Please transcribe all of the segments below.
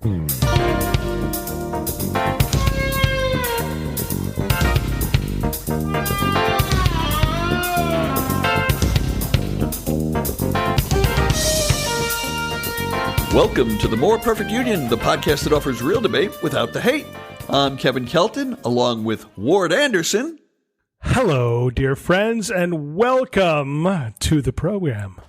Welcome to the More Perfect Union, the podcast that offers real debate without the hate. I'm Kevin Kelton, along with Ward Anderson. Hello, dear friends, and welcome to the program.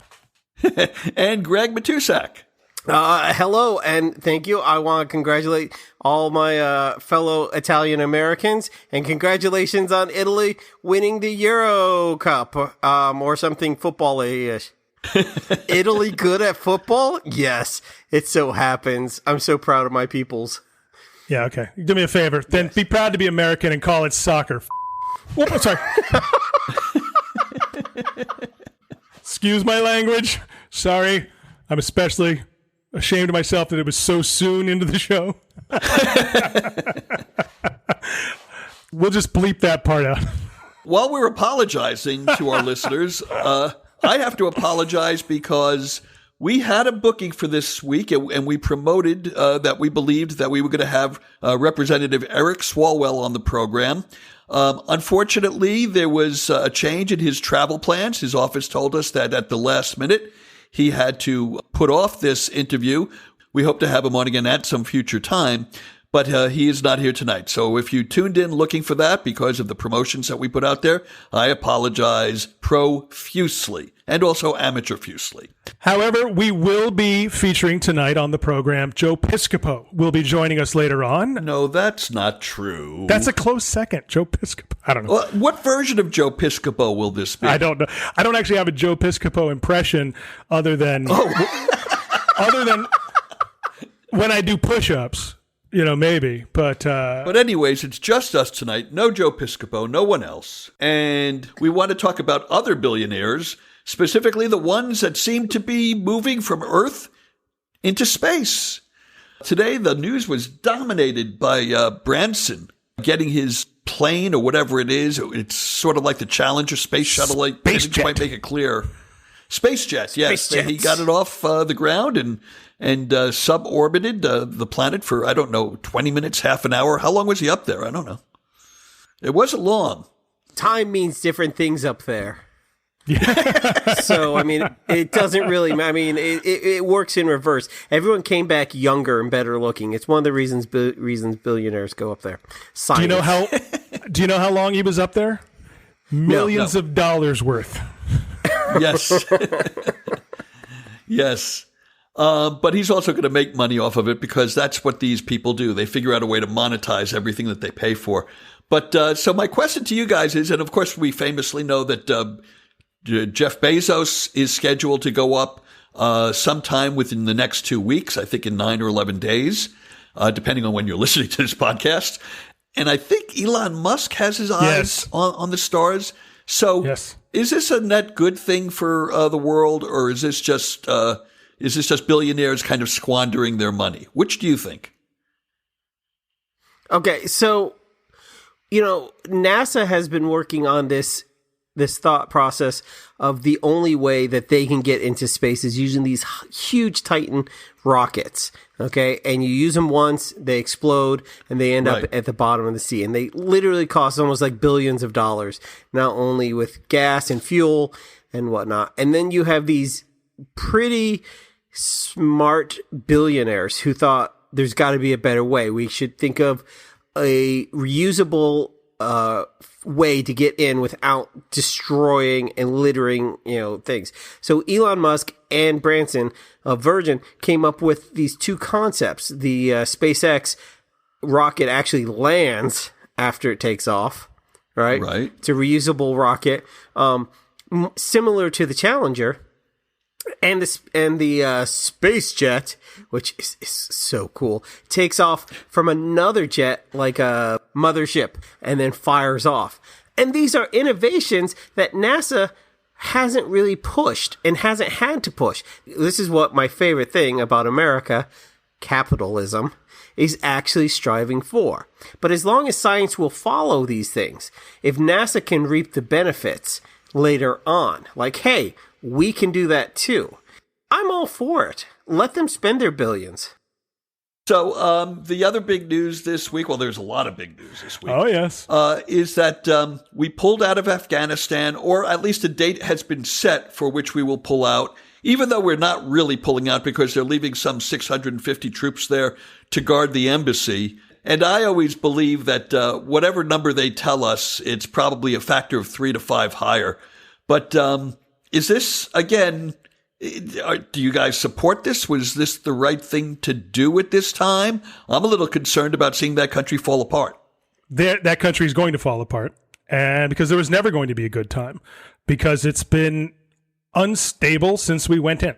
And Greg Matusak. Hello, and thank you. I want to congratulate all my fellow Italian Americans, and congratulations on Italy winning the Euro Cup, or something football-ish. Italy good at football? Yes, it so happens. I'm so proud of my peoples. Yeah, okay. Do me a favor. Then be proud to be American and call it soccer. Oh, sorry. Excuse my language. Sorry. I'm especially ashamed of myself that it was so soon into the show. We'll just bleep that part out. While we're apologizing to our listeners, I have to apologize because we had a booking for this week, and we promoted that we believed that we were going to have Representative Eric Swalwell on the program. Unfortunately, there was a change in his travel plans. His office told us that at the last minute, he had to put off this interview. We hope to have him on again at some future time. But he is not here tonight. So if you tuned in looking for that because of the promotions that we put out there, I apologize profusely and also amateurfusely. However, we will be featuring tonight on the program Joe Piscopo will be joining us later on. No, that's not true. That's a close second, Joe Piscopo. I don't know. Well, what version of Joe Piscopo will this be? I don't know. I don't actually have a Joe Piscopo impression other than when I do push-ups. You know, maybe, but anyways, it's just us tonight. No Joe Piscopo, no one else. And we want to talk about other billionaires, specifically the ones that seem to be moving from Earth into space. Today, the news was dominated by Branson getting his plane or whatever it is. It's sort of like the Challenger space shuttle. I didn't quite make it clear. Space jet, yes. He got it off the ground and suborbited the planet for, I don't know, 20 minutes, half an hour. How long was he up there? I don't know. It wasn't long. Time means different things up there. So, I mean, it doesn't really, I mean, it works in reverse. Everyone came back younger and better looking. It's one of the reasons billionaires go up there. Science. Do you know how long he was up there? Millions of dollars worth. Yes. Yes. But he's also going to make money off of it because that's what these people do. They figure out a way to monetize everything that they pay for. But so my question to you guys is, and of course we famously know that Jeff Bezos is scheduled to go up sometime within the next 2 weeks, I think in 9 or 11 days, depending on when you're listening to this podcast. And I think Elon Musk has his eyes on the stars. So is this a net good thing for the world, or is this just billionaires kind of squandering their money? Which do you think? Okay, so, you know, NASA has been working on this thought process of the only way that they can get into space is using these huge Titan rockets, okay? And you use them once, they explode, and they end up at the bottom of the sea. And they literally cost almost like billions of dollars, not only with gas and fuel and whatnot. And then you have these pretty smart billionaires who thought there's got to be a better way. We should think of a reusable way to get in without destroying and littering, things. So Elon Musk and Branson of Virgin came up with these two concepts. The SpaceX rocket actually lands after it takes off, right? Right. It's a reusable rocket, similar to the Challenger. And the space jet, which is so cool, takes off from another jet like a mothership and then fires off. And these are innovations that NASA hasn't really pushed and hasn't had to push. This is what my favorite thing about America, capitalism, is actually striving for. But as long as science will follow these things, if NASA can reap the benefits later on, like, hey, we can do that too, I'm all for it. Let them spend their billions. So the other big news this week, well, there's a lot of big news this week. Oh, yes. Is that we pulled out of Afghanistan, or at least a date has been set for which we will pull out, even though we're not really pulling out because they're leaving some 650 troops there to guard the embassy. And I always believe that whatever number they tell us, it's probably a factor of 3 to 5 higher. But is this, again, do you guys support this? Was this the right thing to do at this time? I'm a little concerned about seeing that country fall apart. That country is going to fall apart, and because there was never going to be a good time, because it's been unstable since we went in.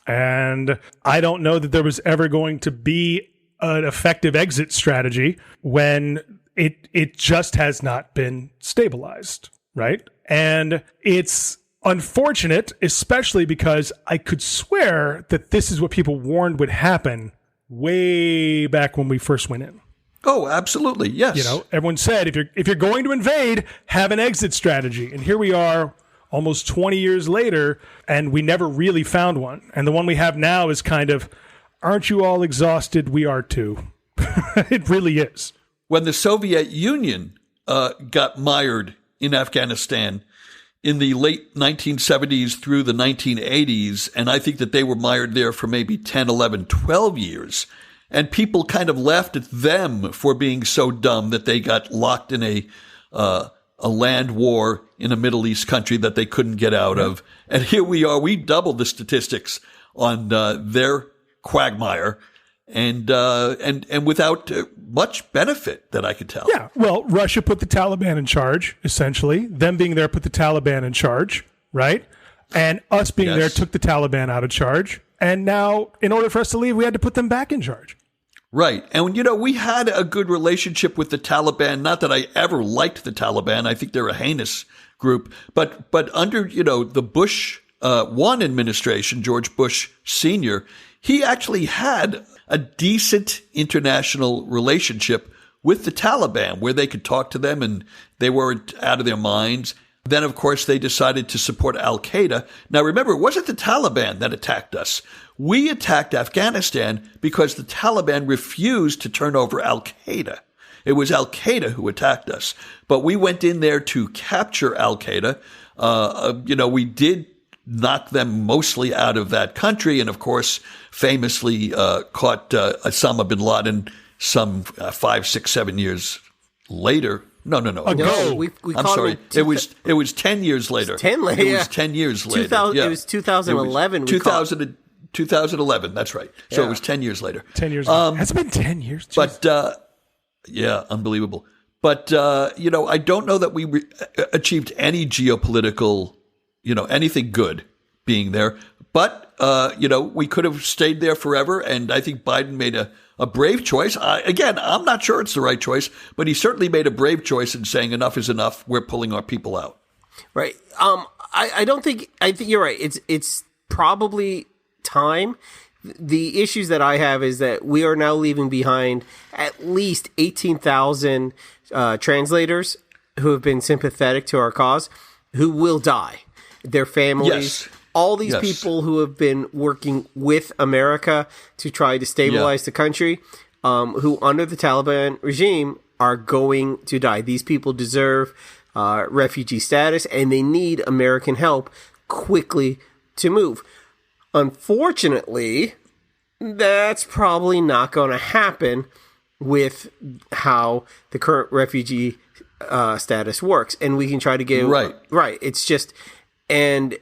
And I don't know that there was ever going to be an effective exit strategy when it just has not been stabilized, right? And it's unfortunate, especially because I could swear that this is what people warned would happen way back when we first went in. Oh, absolutely. Yes. You know, everyone said, if you're going to invade, have an exit strategy. And here we are almost 20 years later, and we never really found one. And the one we have now is kind of, aren't you all exhausted? We are too. It really is. When the Soviet Union got mired in Afghanistan in the late 1970s through the 1980s, and I think that they were mired there for maybe 10, 11, 12 years, and people kind of laughed at them for being so dumb that they got locked in a land war in a Middle East country that they couldn't get out of. And here we are, we doubled the statistics on their quagmire, and without much benefit that I could tell. Yeah, well, Russia put the Taliban in charge, essentially. Them being there put the Taliban in charge, right? And us being there took the Taliban out of charge. And now, in order for us to leave, we had to put them back in charge. Right. And, you know, we had a good relationship with the Taliban. Not that I ever liked the Taliban. I think they're a heinous group. But under, you know, the Bush one administration, George Bush Sr., he actually had a decent international relationship with the Taliban where they could talk to them and they weren't out of their minds. Then, of course, they decided to support al-Qaeda. Now, remember, it wasn't the Taliban that attacked us. We attacked Afghanistan because the Taliban refused to turn over al-Qaeda. It was al-Qaeda who attacked us. But we went in there to capture al-Qaeda. We did knock them mostly out of that country. And, of course, famously caught Osama bin Laden some 5, 6, 7 years later. No. I'm sorry. It was 10 years later. It was 10 years later. It was 2011. 2011. That's right. So it was 10 years later. 10 years. Has it been 10 years? But unbelievable. But I don't know that we achieved any geopolitical, anything good being there. But we could have stayed there forever, and I think Biden made a brave choice. I'm not sure it's the right choice, but he certainly made a brave choice in saying enough is enough. We're pulling our people out. Right. I think you're right. It's probably time. The issues that I have is that we are now leaving behind at least 18,000 translators who have been sympathetic to our cause, who will die. Their families. Yes. All these people who have been working with America to try to stabilize the country, who under the Taliban regime are going to die. These people deserve refugee status, and they need American help quickly to move. Unfortunately, that's probably not going to happen with how the current refugee status works. And we can try to get... Right. It's just... And...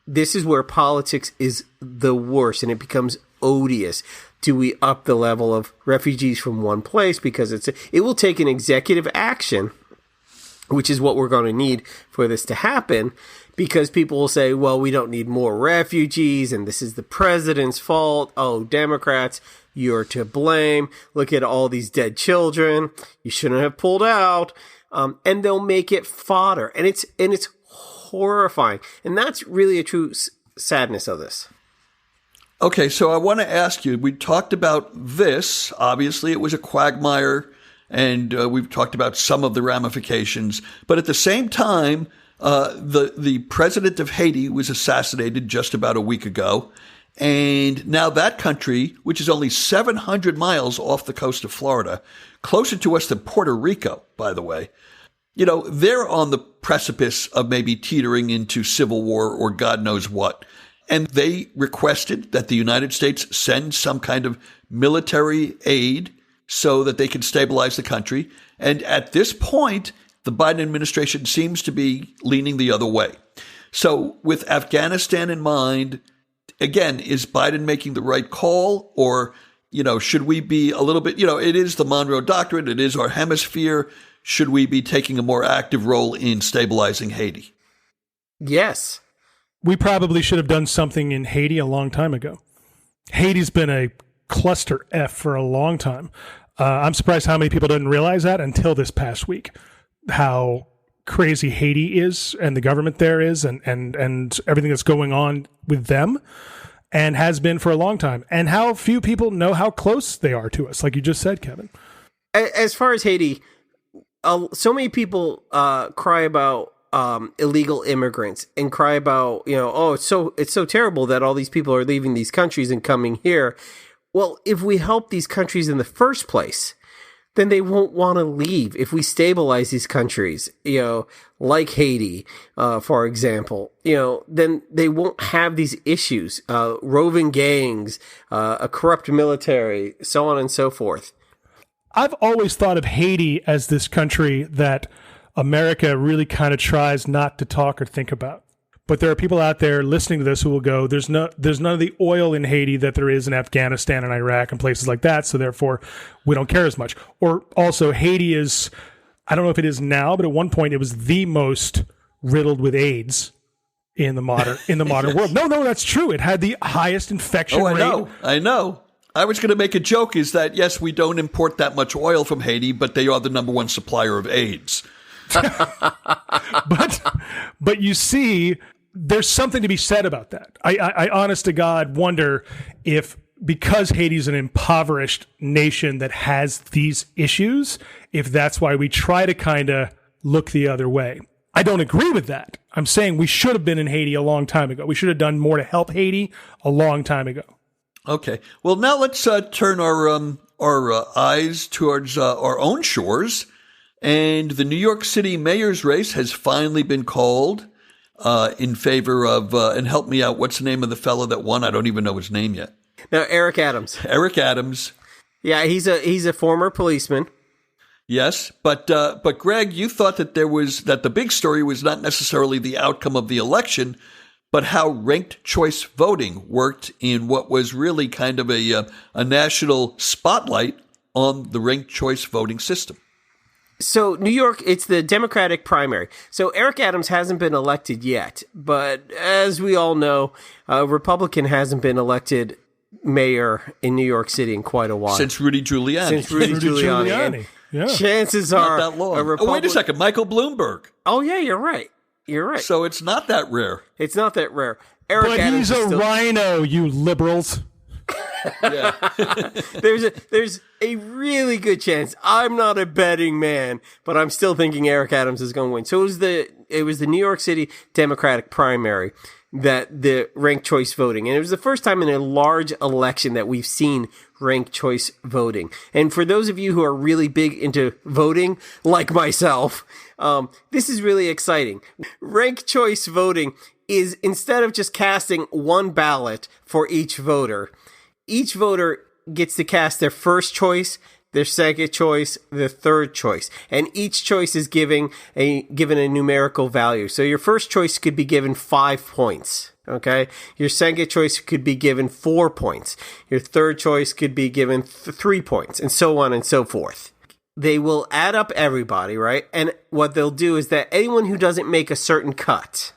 this is where politics is the worst, and it becomes odious. Do we up the level of refugees from one place? Because it will take an executive action, which is what we're going to need for this to happen, because people will say, well, we don't need more refugees, and this is the president's fault. Oh, Democrats, you're to blame. Look at all these dead children. You shouldn't have pulled out. And they'll make it fodder. And it's horrifying. And that's really a true sadness of this. Okay, so I want to ask you, we talked about this. Obviously, it was a quagmire, and we've talked about some of the ramifications. But at the same time, the president of Haiti was assassinated just about a week ago. And now that country, which is only 700 miles off the coast of Florida, closer to us than Puerto Rico, by the way, they're on the precipice of maybe teetering into civil war or God knows what. And they requested that the United States send some kind of military aid so that they can stabilize the country. And at this point, the Biden administration seems to be leaning the other way. So with Afghanistan in mind, again, is Biden making the right call? Or, should we be a little bit, it is the Monroe Doctrine, it is our hemisphere. Should we be taking a more active role in stabilizing Haiti? Yes. We probably should have done something in Haiti a long time ago. Haiti's been a cluster F for a long time. I'm surprised how many people didn't realize that until this past week, how crazy Haiti is and the government there is and everything that's going on with them and has been for a long time, and how few people know how close they are to us, like you just said, Kevin. As far as Haiti, so many people cry about illegal immigrants and cry about, it's so terrible that all these people are leaving these countries and coming here. Well, if we help these countries in the first place, then they won't want to leave. If we stabilize these countries, like Haiti, for example, then they won't have these issues, roving gangs, a corrupt military, so on and so forth. I've always thought of Haiti as this country that America really kind of tries not to talk or think about. But there are people out there listening to this who will go, there's none of the oil in Haiti that there is in Afghanistan and Iraq and places like that, so therefore we don't care as much. Or also Haiti is, I don't know if it is now, but at one point it was the most riddled with AIDS in the modern Yes. world. No, that's true. It had the highest infection rate. I know. I was going to make a joke is that, yes, we don't import that much oil from Haiti, but they are the number one supplier of AIDS. But you see, there's something to be said about that. I honest to God wonder if, because Haiti's an impoverished nation that has these issues, if that's why we try to kind of look the other way. I don't agree with that. I'm saying we should have been in Haiti a long time ago. We should have done more to help Haiti a long time ago. Okay. Well, now let's turn our eyes towards our own shores. And the New York City mayor's race has finally been called in favor of, and help me out, what's the name of the fellow that won? I don't even know his name yet. No, Eric Adams. Eric Adams. Yeah, he's a former policeman. Yes, but Greg, you thought that the big story was not necessarily the outcome of the election, but how ranked choice voting worked in what was really kind of a national spotlight on the ranked choice voting system. So New York, it's the Democratic primary. So Eric Adams hasn't been elected yet, but as we all know, a Republican hasn't been elected mayor in New York City in quite a while. Since Rudy Giuliani. And Yeah. chances are not that long. a Republican... Oh, wait a second. Michael Bloomberg. Oh, yeah, you're right. You're right. So it's not that rare. It's not that rare. Eric But Adams he's a still... rhino, you liberals. Yeah. There's a really good chance. I'm not a betting man, but I'm still thinking Eric Adams is going to win. So it was the New York City Democratic primary that the ranked choice voting, and it was the first time in a large election that we've seen ranked choice voting. And for those of you who are really big into voting, like myself, this is really exciting. Ranked choice voting is, instead of just casting one ballot for each voter gets to cast their first choice, their second choice, their third choice. And each choice is given a numerical value. So your first choice could be given 5 points. Okay. Your second choice could be given 4 points. Your third choice could be given 3 points, and so on and so forth. They will add up everybody, right? And what they'll do is that anyone who doesn't make a certain cut,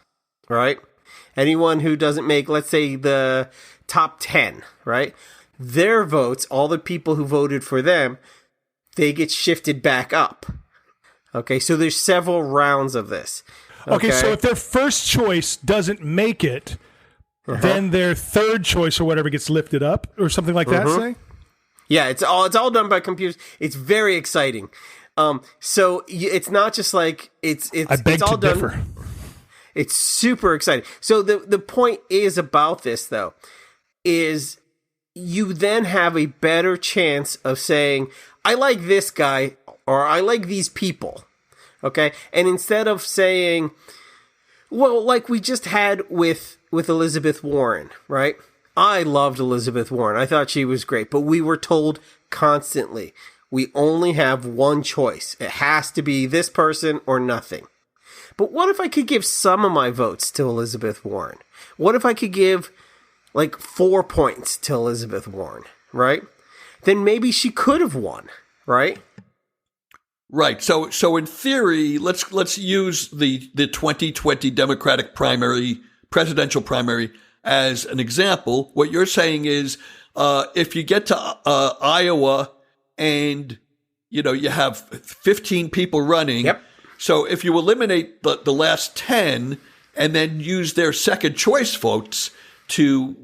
right? Anyone who doesn't make, let's say, the top 10, right? Their votes, all the people who voted for them, they get shifted back up. Okay, so there's several rounds of this. Okay, so if their first choice doesn't make it, then their third choice or whatever gets lifted up or something like that, say? Yeah, it's all done by computers. It's very exciting. So it's not just like it's all done. Differ. It's super exciting. So the point is about this, though, is you then have a better chance of saying, I like this guy or I like these people. Okay. And instead of saying, well, like we just had with Elizabeth Warren, right? I loved Elizabeth Warren. I thought she was great, but we were told constantly, we only have one choice. It has to be this person or nothing. But what if I could give some of my votes to Elizabeth Warren? What if I could give like 4 points to Elizabeth Warren, right? Then maybe she could have won, right? Right. So in theory, let's use the 2020 Democratic presidential primary as an example. What you're saying is, if you get to Iowa and you have 15 people running, yep. So if you eliminate the last 10 and then use their second choice votes to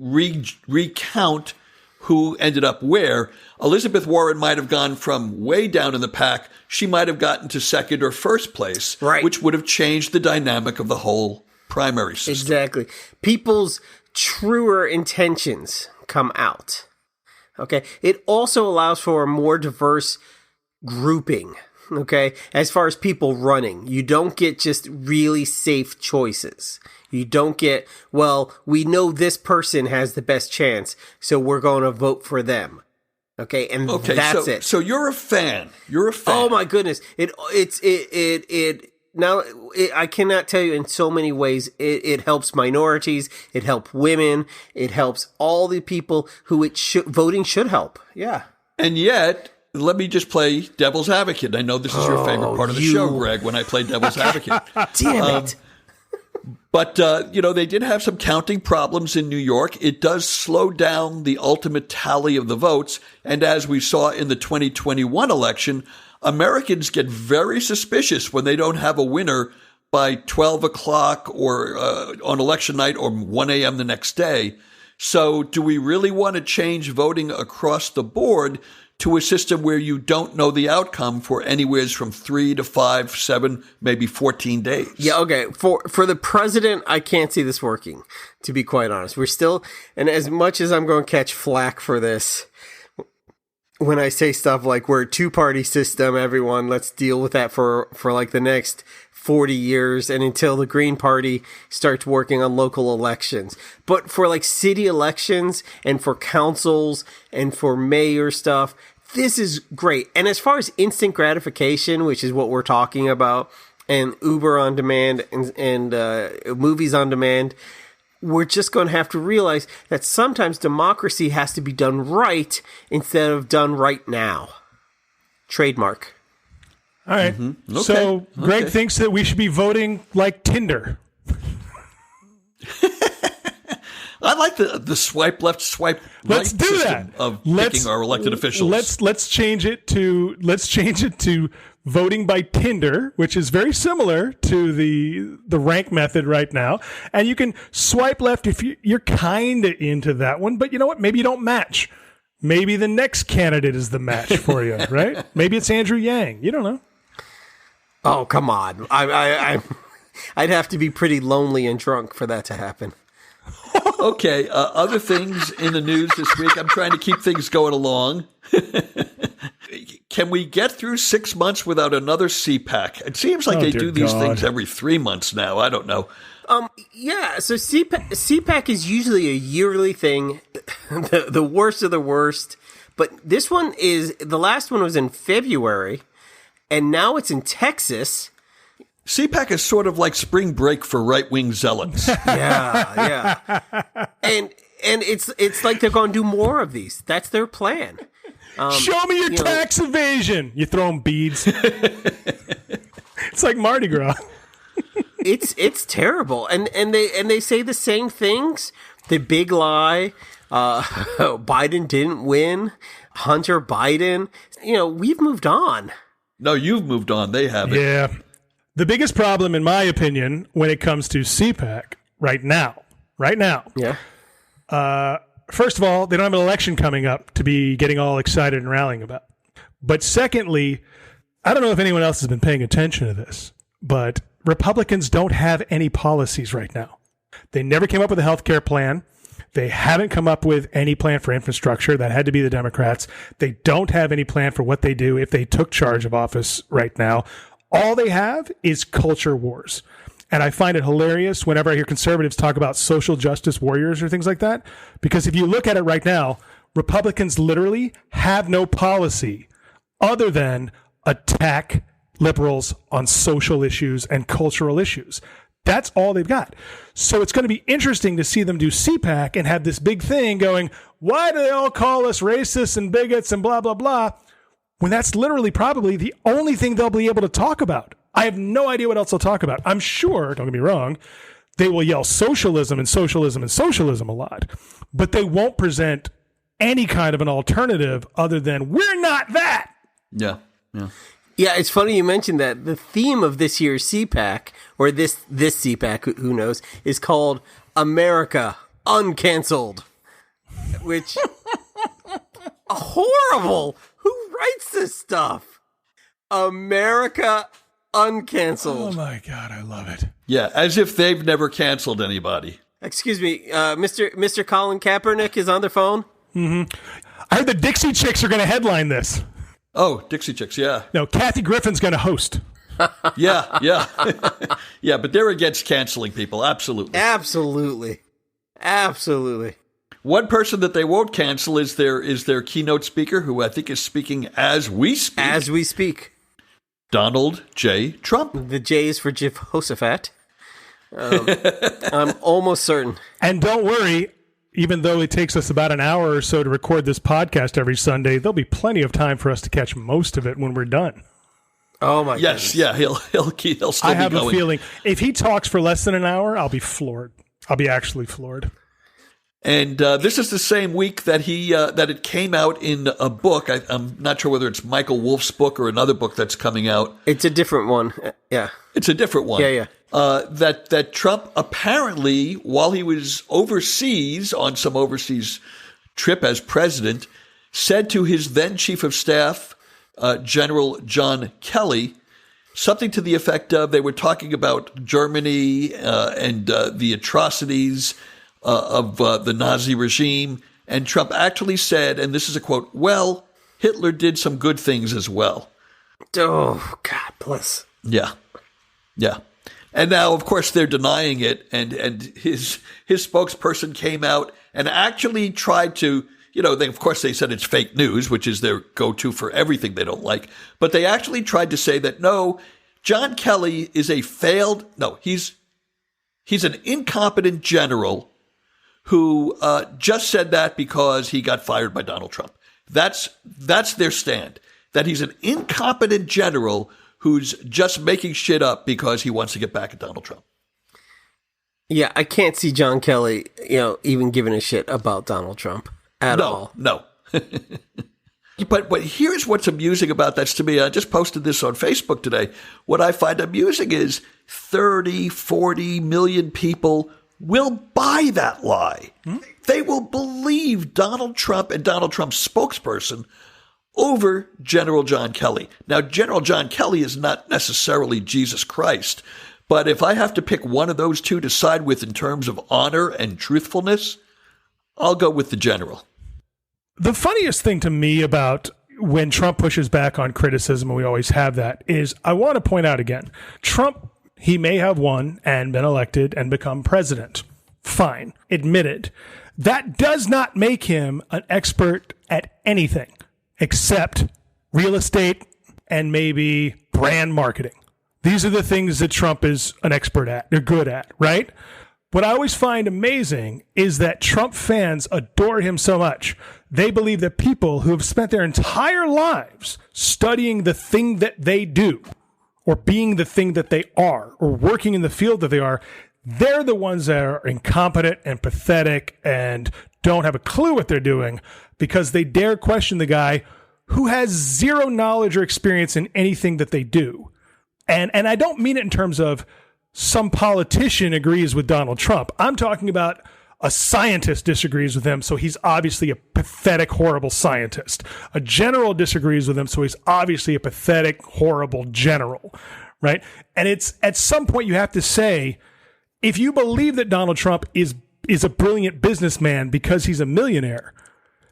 recount who ended up where, Elizabeth Warren might have gone from way down in the pack. She might have gotten to second or first place, right, which would have changed the dynamic of the whole primary system. Exactly. People's truer intentions come out. Okay. It also allows for a more diverse grouping. Okay. As far as people running, you don't get just really safe choices. You don't get, well, we know this person has the best chance, so we're going to vote for them. Okay. And that's it. So you're a fan. You're a fan. Oh my goodness. I cannot tell you in so many ways. It helps minorities. It helps women. It helps all the people who voting should help. Yeah. And yet, let me just play devil's advocate. I know this is your favorite part of the show, Greg, when I play devil's advocate. Damn it. But, they did have some counting problems in New York. It does slow down the ultimate tally of the votes. And as we saw in the 2021 election, Americans get very suspicious when they don't have a winner by 12 o'clock or on election night or 1 a.m. the next day. So do we really want to change voting across the board to a system where you don't know the outcome for anywhere from 3 to 5, 7, maybe 14 days? Yeah, okay. For the president, I can't see this working, to be quite honest. We're still, and as much as I'm going to catch flack for this, when I say stuff like we're a two-party system, everyone, let's deal with that for like the next 40 years and until the Green Party starts working on local elections. But for like city elections and for councils and for mayor stuff, this is great. And as far as instant gratification, which is what we're talking about, and Uber on demand and movies on demand, we're just going to have to realize that sometimes democracy has to be done right instead of done right now. Trademark. All right. Mm-hmm. Okay. So Greg thinks that we should be voting like Tinder. I like the swipe left, swipe right Let's do system that. of picking our elected officials. Let's change it to voting by Tinder, which is very similar to the rank method right now. And you can swipe left if you're kind of into that one, but you know what? Maybe you don't match. Maybe the next candidate is the match for you, right? Maybe it's Andrew Yang. You don't know. Oh, come on. I'd have to be pretty lonely and drunk for that to happen. Okay, other things in the news this week. I'm trying to keep things going along. Can we get through 6 months without another C-PAC? It seems like they do these things every 3 months now. I don't know. Yeah, so C-PAC is usually a yearly thing, the worst of the worst. But this one the last one was in February, and now it's in Texas. C-PAC is sort of like spring break for right-wing zealots. Yeah. And it's like they're going to do more of these. That's their plan. Show me your tax evasion. You throw them beads. It's like Mardi Gras. It's terrible. And they say the same things. The big lie. Biden didn't win. Hunter Biden. We've moved on. No, you've moved on. They haven't. Yeah. The biggest problem, in my opinion, when it comes to C-PAC right now. Yeah. First of all, they don't have an election coming up to be getting all excited and rallying about. But secondly, I don't know if anyone else has been paying attention to this, but Republicans don't have any policies right now. They never came up with a health care plan. They haven't come up with any plan for infrastructure. That had to be the Democrats. They don't have any plan for what they do if they took charge of office right now. All they have is culture wars. And I find it hilarious whenever I hear conservatives talk about social justice warriors or things like that. Because if you look at it right now, Republicans literally have no policy other than attack liberals on social issues and cultural issues. That's all they've got. So it's going to be interesting to see them do C-PAC and have this big thing going, why do they all call us racists and bigots and blah, blah, blah, when that's literally probably the only thing they'll be able to talk about. I have no idea what else they'll talk about. I'm sure, don't get me wrong, they will yell socialism and socialism and socialism a lot, but they won't present any kind of an alternative other than we're not that. Yeah. Yeah, it's funny you mentioned that. The theme of this year's C-PAC, or this C-PAC, who knows, is called America Uncancelled, which horrible. Who writes this stuff? America Uncancelled. Oh my God, I love it. Yeah, as if they've never canceled anybody. Excuse me, Mr. Colin Kaepernick is on the phone. Mm-hmm. I heard the Dixie Chicks are going to headline this. Oh, Dixie Chicks, yeah. No, Kathy Griffin's going to host. Yeah. Yeah, but they're against canceling people, absolutely. Absolutely. One person that they won't cancel is their keynote speaker, who I think is speaking as we speak. Donald J. Trump. The J is for Jehoshaphat. I'm almost certain. And don't worry, even though it takes us about an hour or so to record this podcast every Sunday, there'll be plenty of time for us to catch most of it when we're done. Oh my goodness. Yeah, he'll still be going. I have a feeling if he talks for less than an hour, I'll be floored. I'll be actually floored. And this is the same week that that it came out in a book. I'm not sure whether it's Michael Wolff's book or another book that's coming out. It's a different one. Yeah. It's a different one. Yeah. That Trump apparently, while he was overseas on some overseas trip as president, said to his then chief of staff, General John Kelly, something to the effect of, they were talking about Germany and the atrocities of the Nazi regime. And Trump actually said, and this is a quote, well, Hitler did some good things as well. Oh, God bless. Yeah. And now, of course, they're denying it. And his spokesperson came out and actually tried to, of course, they said it's fake news, which is their go-to for everything they don't like. But they actually tried to say that, no, John Kelly is he's an incompetent general who just said that because he got fired by Donald Trump. That's their stand, that he's an incompetent general who's just making shit up because he wants to get back at Donald Trump. Yeah, I can't see John Kelly, even giving a shit about Donald Trump at all. No. But here's what's amusing about that to me. I just posted this on Facebook today. What I find amusing is 30, 40 million people will buy that lie. They will believe Donald Trump and Donald Trump's spokesperson over General John Kelly. Now, General John Kelly is not necessarily Jesus Christ, but if I have to pick one of those two to side with in terms of honor and truthfulness, I'll go with the general. The funniest thing to me about when Trump pushes back on criticism, and we always have that, is I want to point out again, Trump, he may have won and been elected and become president. Fine. Admitted. That does not make him an expert at anything except real estate and maybe brand marketing. These are the things that Trump is an expert at. They're good at, right? What I always find amazing is that Trump fans adore him so much. They believe that people who have spent their entire lives studying the thing that they do, or being the thing that they are, or working in the field that they are, they're the ones that are incompetent and pathetic and don't have a clue what they're doing because they dare question the guy who has zero knowledge or experience in anything that they do. And I don't mean it in terms of some politician agrees with Donald Trump. I'm talking about a scientist disagrees with him, so he's obviously a pathetic, horrible scientist. A general disagrees with him, so he's obviously a pathetic, horrible general, right? And it's at some point you have to say, if you believe that Donald Trump is is a brilliant businessman because he's a millionaire,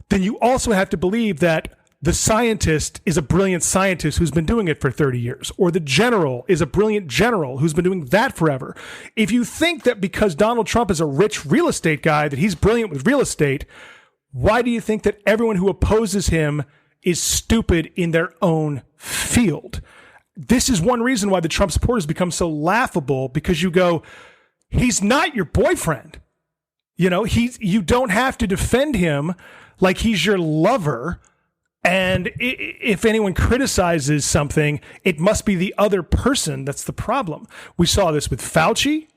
then you also have to believe that the scientist is a brilliant scientist who's been doing it for 30 years, or the general is a brilliant general who's been doing that forever. If you think that because Donald Trump is a rich real estate guy, that he's brilliant with real estate, why do you think that everyone who opposes him is stupid in their own field? This is one reason why the Trump supporters become so laughable, because you go, he's not your boyfriend. You know, you don't have to defend him like he's your lover. And if anyone criticizes something, it must be the other person that's the problem. We saw this with Fauci.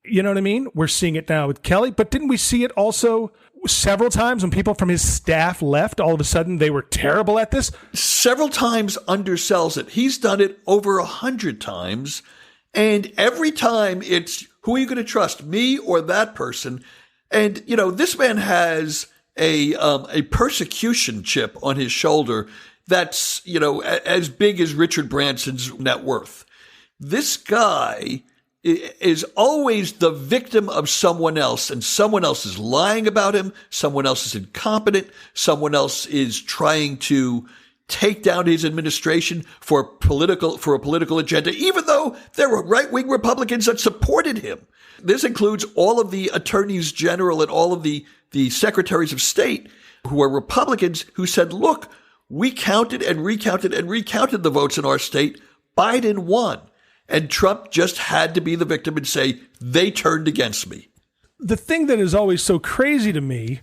You know what I mean? We're seeing it now with Kelly. But didn't we see it also several times when people from his staff left? All of a sudden, they were terrible at this. Several times undersells it. He's done it over 100 times. And every time it's, who are you going to trust, me or that person? And, you know, this man has a persecution chip on his shoulder that's, you know, as big as Richard Branson's net worth. This guy is always the victim of someone else, and someone else is lying about him. Someone else is incompetent. Someone else is trying to take down his administration for a political agenda, even though there were right-wing Republicans that supported him. This includes all of the attorneys general and all of the secretaries of state who are Republicans who said, look, we counted and recounted and recounted the votes in our state. Biden won. And Trump just had to be the victim and say, they turned against me. The thing that is always so crazy to me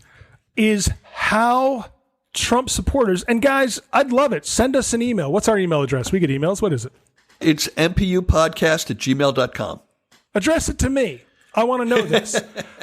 is how Trump supporters, and guys, I'd love it. Send us an email. What's our email address? We get emails. What is it? It's mpupodcast@gmail.com. Address it to me. I want to know this.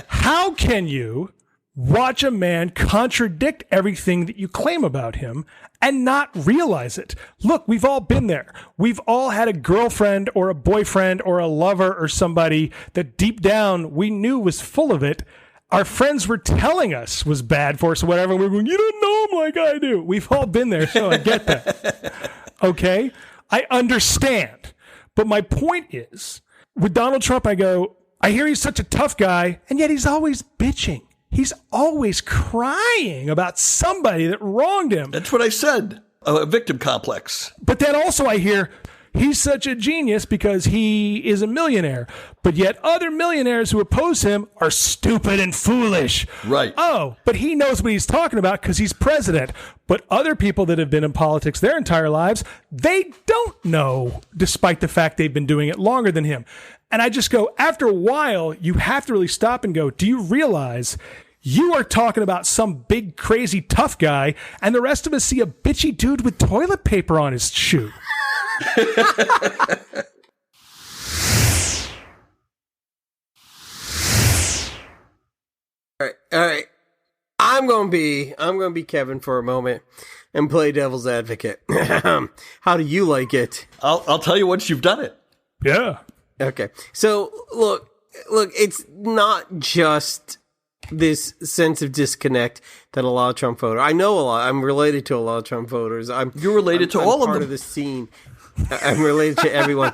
How can you watch a man contradict everything that you claim about him and not realize it? Look, we've all been there. We've all had a girlfriend or a boyfriend or a lover or somebody that deep down we knew was full of it. Our friends were telling us was bad for us or whatever. And we were going, you don't know him like I do. We've all been there, so I get that. Okay? I understand. But my point is, with Donald Trump, I go, I hear he's such a tough guy, and yet he's always bitching. He's always crying about somebody that wronged him. That's what I said, a victim complex. But then also I hear he's such a genius because he is a millionaire. But yet other millionaires who oppose him are stupid and foolish. Right. Oh, but he knows what he's talking about because he's president. But other people that have been in politics their entire lives, they don't know, despite the fact they've been doing it longer than him. And I just go, after a while, you have to really stop and go, do you realize you are talking about some big, crazy, tough guy, and the rest of us see a bitchy dude with toilet paper on his shoe? All right. I'm gonna be Kevin for a moment and play devil's advocate. How do you like it? I'll tell you once you've done it. Yeah. Okay. So look, it's not just this sense of disconnect that a lot of Trump voters. I know a lot. I'm related to a lot of Trump voters. You're related to all of them. Part of the scene. I'm related to everyone.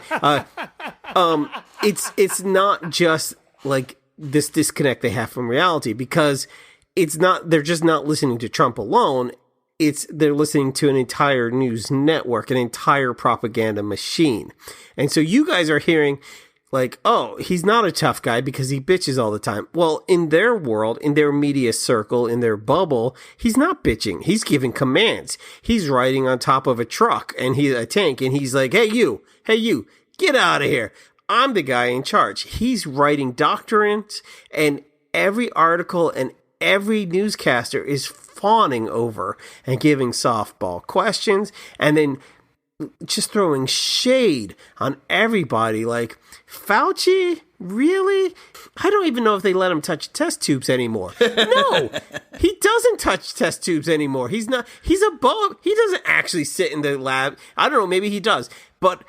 It's not just like this disconnect they have from reality, because it's not. They're just not listening to Trump alone. They're listening to an entire news network, an entire propaganda machine. And so you guys are hearing like, oh, he's not a tough guy because he bitches all the time. Well, in their world, in their media circle, in their bubble, he's not bitching. He's giving commands. He's riding on top of a truck and a tank, and he's like, hey, you, get out of here. I'm the guy in charge. He's writing doctrines, and every article and every newscaster is fawning over and giving softball questions and then just throwing shade on everybody. Like, Fauci? Really? I don't even know if they let him touch test tubes anymore. No, he doesn't touch test tubes anymore. He's above. He doesn't actually sit in the lab. I don't know. Maybe he does. But,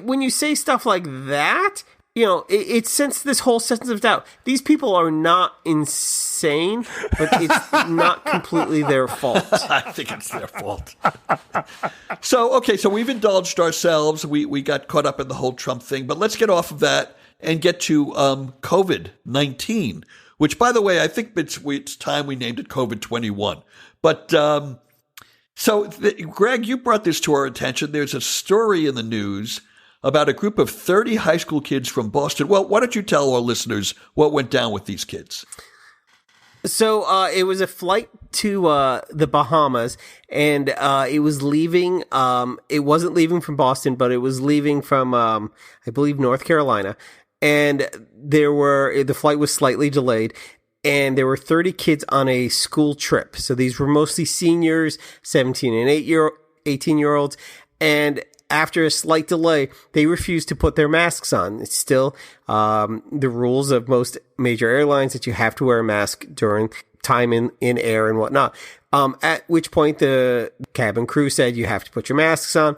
when you say stuff like that, it sends this whole sense of doubt. These people are not insane, but it's not completely their fault. I think it's their fault. So we've indulged ourselves. We got caught up in the whole Trump thing, but let's get off of that and get to COVID-19, which, by the way, I think it's time we named it COVID-21. But Greg, you brought this to our attention. There's a story in the news about a group of 30 high school kids from Boston. Well, why don't you tell our listeners what went down with these kids? So it was a flight to the Bahamas, and it was leaving. It wasn't leaving from Boston, but it was leaving from, I believe, North Carolina. And the flight was slightly delayed, and there were 30 kids on a school trip. So these were mostly seniors, 17 and 18-year-olds, and after a slight delay, they refused to put their masks on. It's still the rules of most major airlines that you have to wear a mask during time in air and whatnot. At which point the cabin crew said you have to put your masks on.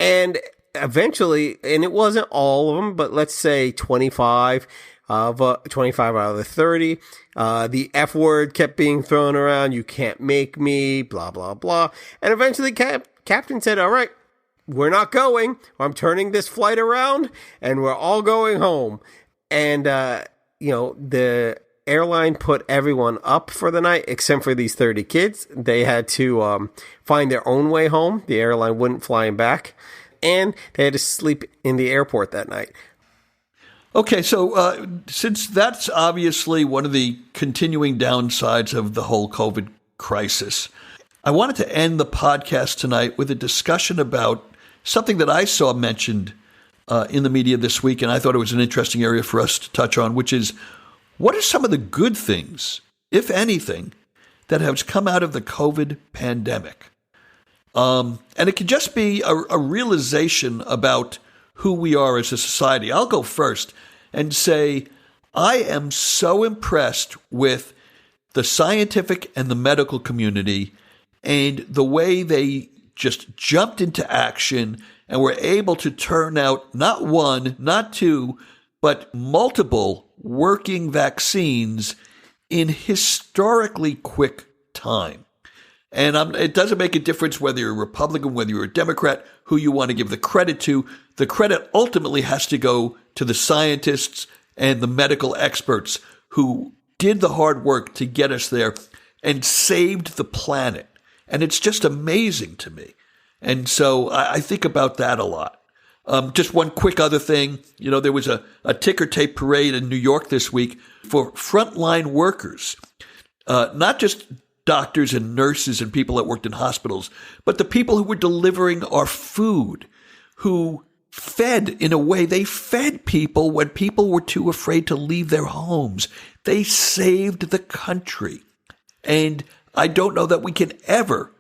And eventually, and it wasn't all of them, but let's say 25 out of the 30, the F word kept being thrown around. You can't make me, blah, blah, blah. And eventually captain said, all right, we're not going. I'm turning this flight around and we're all going home. And, the airline put everyone up for the night except for these 30 kids. They had to find their own way home. The airline wouldn't fly them back. And they had to sleep in the airport that night. Okay, so since that's obviously one of the continuing downsides of the whole COVID crisis, I wanted to end the podcast tonight with a discussion about something that I saw mentioned in the media this week, and I thought it was an interesting area for us to touch on, which is what are some of the good things, if anything, that has come out of the COVID pandemic? And it can just be a realization about who we are as a society. I'll go first and say I am so impressed with the scientific and the medical community and the way they just jumped into action and were able to turn out not one, not two, but multiple working vaccines in historically quick time. And it doesn't make a difference whether you're a Republican, whether you're a Democrat, who you want to give the credit to. The credit ultimately has to go to the scientists and the medical experts who did the hard work to get us there and saved the planet. And it's just amazing to me. And so I think about that a lot. Just one quick other thing. There was a ticker tape parade in New York this week for frontline workers, not just doctors and nurses and people that worked in hospitals, but the people who were delivering our food, who fed in a way. They fed people when people were too afraid to leave their homes. They saved the country. And I don't know that we can ever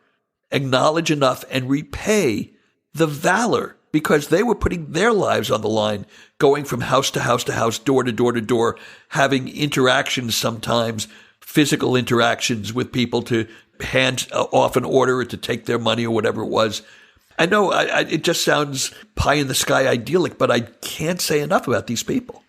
acknowledge enough and repay the valor, because they were putting their lives on the line, going from house to house to house, door to door to door, having interactions, sometimes physical interactions with people, to hand off an order or to take their money or whatever it was. I know it just sounds pie in the sky idyllic, but I can't say enough about these people.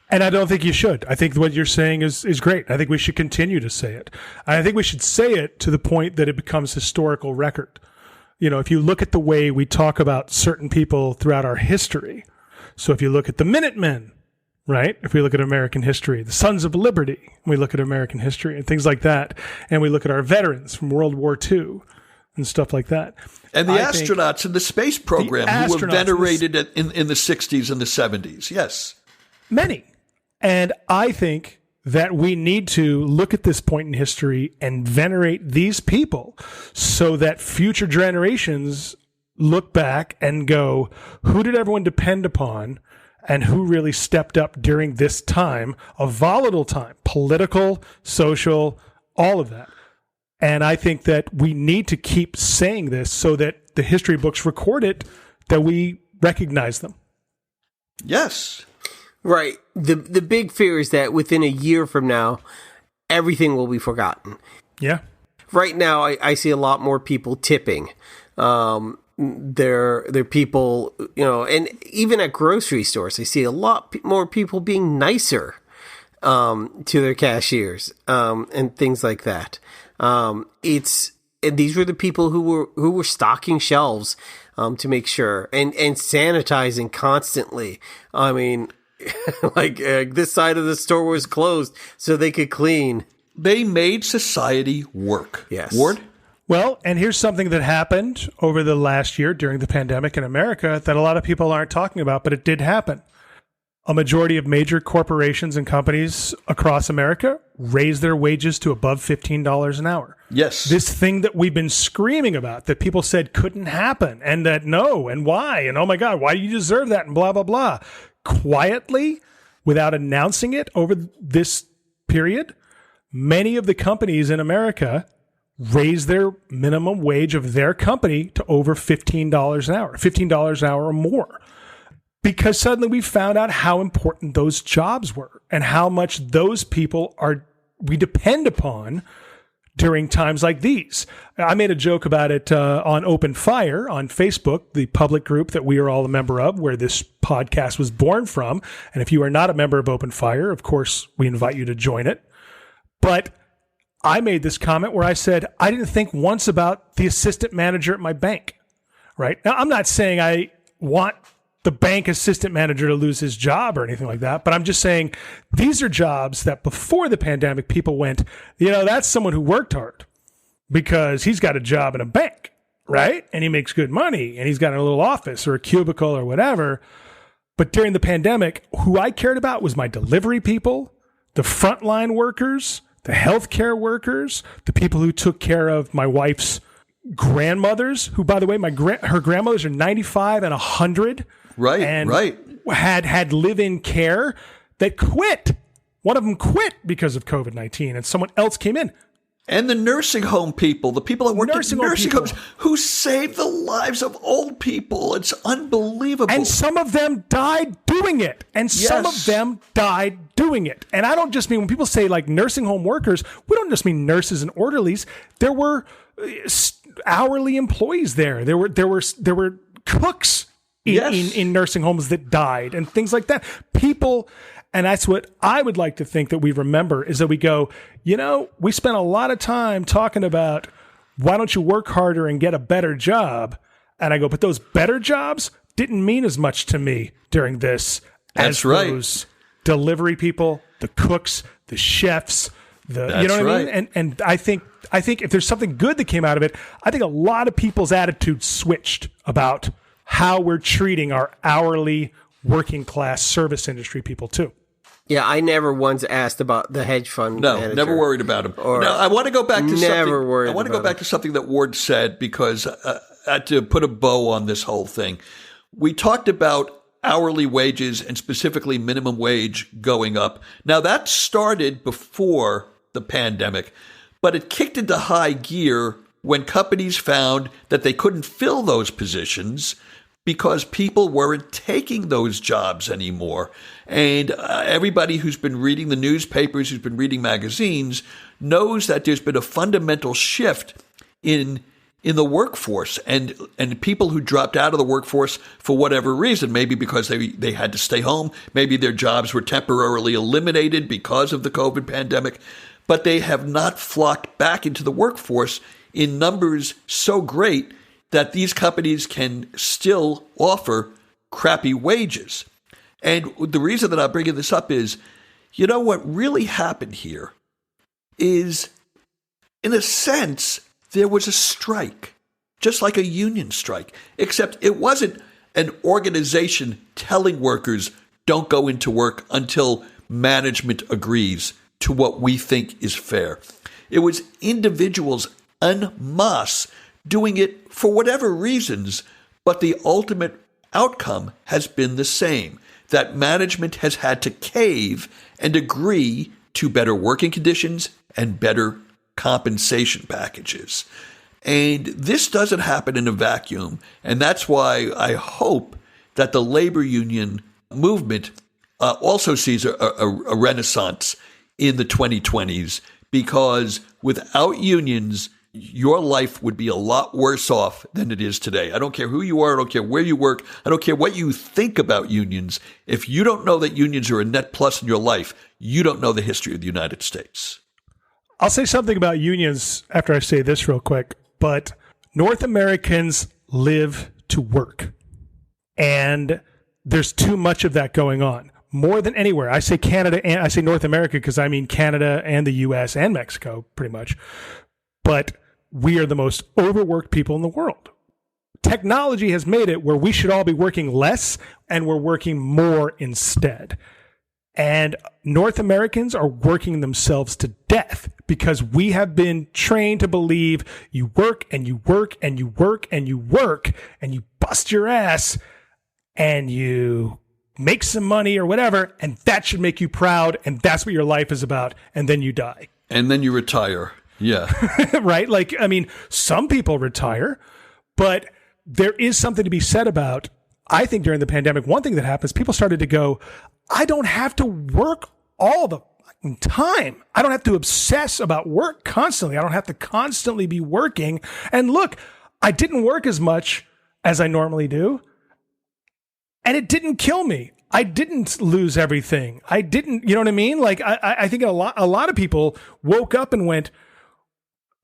And I don't think you should. I think what you're saying is great. I think we should continue to say it. I think we should say it to the point that it becomes historical record. If you look at the way we talk about certain people throughout our history, so if you look at the Minutemen, right? If we look at American history, the Sons of Liberty, we look at American history and things like that, and we look at our veterans from World War II and stuff like that. And the astronauts in the space program who were venerated in the 60s and the 70s, yes. Many. And I think that we need to look at this point in history and venerate these people so that future generations look back and go, who did everyone depend upon and who really stepped up during this time, a volatile time, political, social, all of that. And I think that we need to keep saying this so that the history books record it, that we recognize them. Yes. Right. The big fear is that within a year from now, everything will be forgotten. Yeah. Right now, I see a lot more people tipping. They're people, and even at grocery stores, I see a lot more people being nicer to their cashiers and things like that. And these were the people who were stocking shelves to make sure and sanitizing constantly. I mean, Like this side of the store was closed so they could clean. They made society work. Yes. Ward? Well, and here's something that happened over the last year during the pandemic in America that a lot of people aren't talking about, but it did happen. A majority of major corporations and companies across America raised their wages to above $15 an hour. Yes. This thing that we've been screaming about that people said couldn't happen and that no, and why, and oh my God, why do you deserve that, and blah, blah, blah. Quietly, without announcing it over this period, many of the companies in America raised their minimum wage of their company to over $15 an hour, $15 an hour or more. Because suddenly we found out how important those jobs were and how much those people we depend upon during times like these. I made a joke about it on Open Fire on Facebook, the public group that we are all a member of, where this podcast was born from. And if you are not a member of Open Fire, of course, we invite you to join it. But I made this comment where I said, I didn't think once about the assistant manager at my bank, right? Now, I'm not saying I want the bank assistant manager to lose his job or anything like that. But I'm just saying these are jobs that before the pandemic, people went, that's someone who worked hard because he's got a job in a bank, right? And he makes good money and he's got a little office or a cubicle or whatever. But during the pandemic, who I cared about was my delivery people, the frontline workers, the healthcare workers, the people who took care of my wife's grandmothers, who, by the way, her grandmothers are 95 and 100. Right, and right. Had live-in care that quit. One of them quit because of COVID-19, and someone else came in. And the nursing home people, the people that work at nursing homes, who saved the lives of old people. It's unbelievable. And some of them died doing it. And some of them died doing it. And I don't just mean, when people say like nursing home workers, we don't just mean nurses and orderlies. There were hourly employees there. There were cooks in nursing homes that died and things like that. People, and that's what I would like to think that we remember, is that we go, we spent a lot of time talking about why don't you work harder and get a better job? And I go, but those better jobs didn't mean as much to me during this as those delivery people, the cooks, the chefs, you know what I mean? And I think if there's something good that came out of it, I think a lot of people's attitudes switched about how we're treating our hourly working class service industry people too. Yeah, I never once asked about the hedge fund manager. Never worried about him. Now, I want to go back to something that Ward said, because I had to put a bow on this whole thing. We talked about hourly wages and specifically minimum wage going up. Now, that started before the pandemic, but it kicked into high gear when companies found that they couldn't fill those positions because people weren't taking those jobs anymore. And everybody who's been reading the newspapers, who's been reading magazines, knows that there's been a fundamental shift in the workforce, and people who dropped out of the workforce for whatever reason, maybe because they had to stay home, maybe their jobs were temporarily eliminated because of the COVID pandemic, but they have not flocked back into the workforce in numbers so great that these companies can still offer crappy wages. And the reason that I'm bringing this up is, what really happened here is, in a sense, there was a strike, just like a union strike, except it wasn't an organization telling workers don't go into work until management agrees to what we think is fair. It was individuals en masse doing it for whatever reasons, but the ultimate outcome has been the same, that management has had to cave and agree to better working conditions and better compensation packages. And this doesn't happen in a vacuum, and that's why I hope that the labor union movement also sees a renaissance in the 2020s, because without unions, your life would be a lot worse off than it is today. I don't care who you are. I don't care where you work. I don't care what you think about unions. If you don't know that unions are a net plus in your life, you don't know the history of the United States. I'll say something about unions after I say this real quick, but North Americans live to work. And there's too much of that going on. more than anywhere. I say Canada and I say North America because I mean Canada and the U.S. and Mexico pretty much. But we are the most overworked people in the world. Technology has made it where we should all be working less and we're working more instead. And North Americans are working themselves to death because we have been trained to believe you work and you work and you work and you work and you bust your ass and you make some money or whatever, and that should make you proud, and that's what your life is about, and then you die. And then you retire. Yeah. Right? Like, I mean, some people retire, but there is something to be said about, I think during the pandemic, one thing that happens, people started to go, I don't have to work all the fucking time. I don't have to obsess about work constantly. I don't have to constantly be working. And look, I didn't work as much as I normally do, and it didn't kill me. I didn't lose everything. I didn't, you know what I mean? Like, I think a lot of people woke up and went,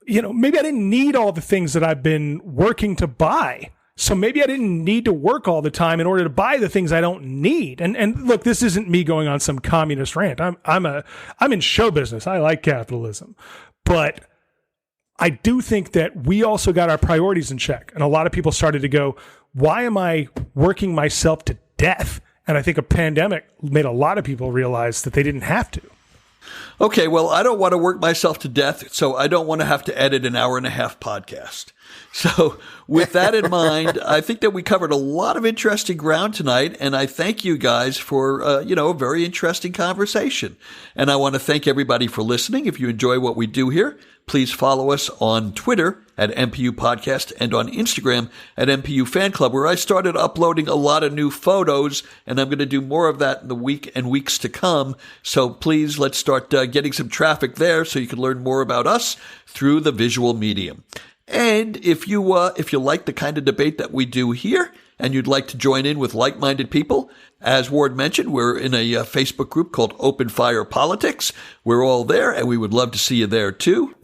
you know, maybe I didn't need all the things that I've been working to buy. So maybe I didn't need to work all the time in order to buy the things I don't need. And look, this isn't me going on some communist rant. I'm in show business. I like capitalism. But I do think that we also got our priorities in check. And a lot of people started to go, why am I working myself to death? And I think a pandemic made a lot of people realize that they didn't have to. Okay, well, I don't want to work myself to death, so I don't want to have to edit an 1.5-hour podcast. So with that in mind, I think that we covered a lot of interesting ground tonight, and I thank you guys for, a very interesting conversation. And I want to thank everybody for listening. If you enjoy what we do here, please follow us on Twitter at MPU Podcast and on Instagram at MPU Fan Club, where I started uploading a lot of new photos, and I'm going to do more of that in the week and weeks to come. So please, let's start getting some traffic there so you can learn more about us through the visual medium. And if you like the kind of debate that we do here and you'd like to join in with like-minded people, as Ward mentioned, we're in a Facebook group called Open Fire Politics. We're all there, and we would love to see you there, too.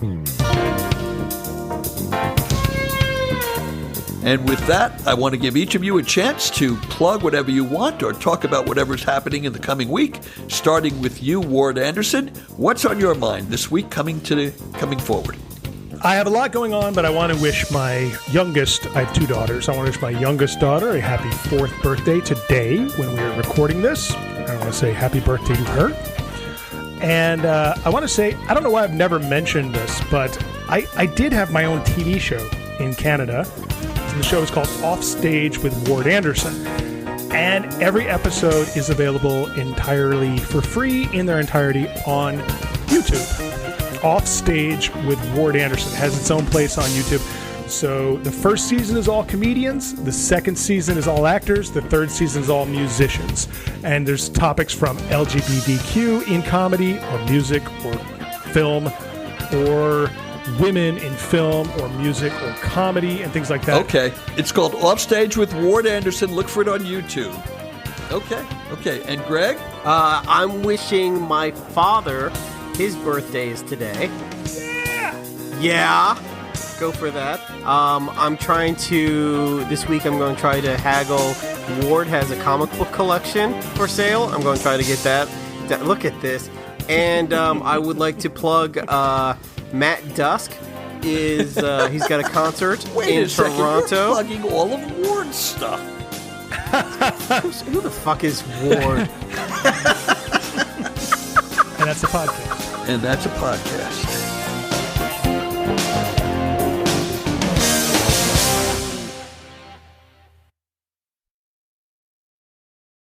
And with that, I want to give each of you a chance to plug whatever you want or talk about whatever's happening in the coming week, starting with you, Ward Anderson. What's on your mind this week coming forward? I have a lot going on, but I want to wish my youngest, I have 2 daughters. I want to wish my youngest daughter a happy 4th birthday today when we are recording this. I want to say happy birthday to her. And I want to say, I don't know why I've never mentioned this, but I did have my own TV show in Canada. The show is called Offstage with Ward Anderson. And every episode is available entirely for free in their entirety on YouTube. Offstage with Ward Anderson has its own place on YouTube. So the first season is all comedians, the second season is all actors, the third season is all musicians. And there's topics from LGBTQ in comedy or music or film or women in film or music or comedy and things like that. Okay. It's called Offstage with Ward Anderson. Look for it on YouTube. Okay. And Greg? I'm wishing my father, his birthday is today. Yeah. Go for that. This week I'm going to try to haggle. Ward has a comic book collection for sale. I'm going to try to get that. Look at this. And I would like to plug Matt Dusk. He's got a concert in Toronto. You're plugging all of Ward's stuff. Who the fuck is Ward? And that's a podcast.